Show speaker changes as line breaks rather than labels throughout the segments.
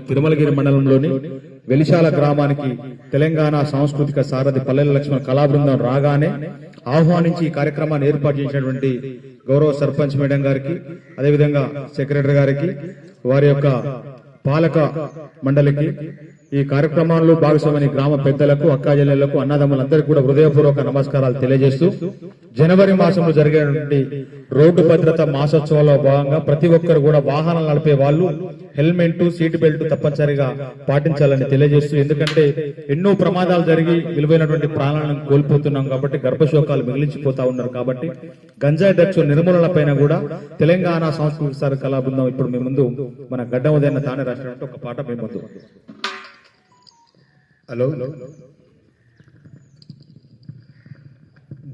తిరుమలగిరి మండలంలోని వెలిశాల గ్రామానికి తెలంగాణ సాంస్కృతిక సారథి పల్లెల లక్ష్మణ కళా బృందం రాగానే ఆహ్వానించి ఈ కార్యక్రమాన్ని ఏర్పాటు చేసినటువంటి గౌరవ సర్పంచ్ మేడం గారికి, అదేవిధంగా సెక్రటరీ గారికి, వారి యొక్క పాలక మండలికి, ఈ కార్యక్రమాల్లో భాగస్వామి గ్రామ పెద్దలకు, అక్కాజెల్లెళ్లకు, అన్నదమ్ములందరికీ కూడా హృదయపూర్వక నమస్కారాలు తెలియజేస్తూ, జనవరి మాసంలో జరిగేటువంటి రోడ్డు భద్రత మాసోత్సవాల్లో భాగంగా ప్రతి ఒక్కరు కూడా వాహనాలు నడిపే వాళ్ళు హెల్మెట్, సీట్ బెల్ట్ తప్పనిసరిగా పాటించాలని తెలియజేస్తూ, ఎందుకంటే ఎన్నో ప్రమాదాలు జరిగి విలువైనటువంటి ప్రాణాలను కోల్పోతున్నాం కాబట్టి, గర్భశోకాలు మిగిలించిపోతా ఉన్నారు కాబట్టి గంజాయి డ్రగ్స్ నిర్మూలన పైన కూడా తెలంగాణ సాంస్కృతిక సారథి కళా బృందం ఇప్పుడు మీ ముందు మన గడ్డ ఉదయన తానే రాసినట్టు ఒక పాట మీ ముందు. హలో,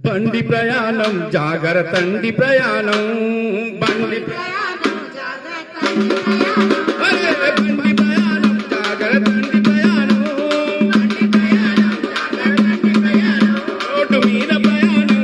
బండి ప్రయాణం జాగ్రత్తండి ప్రయాణం, బండి ప్రయాణం బండి ప్రయాణం జాగ్రత్తండి ప్రయాణం, రోడ్డు మీద ప్రయాణం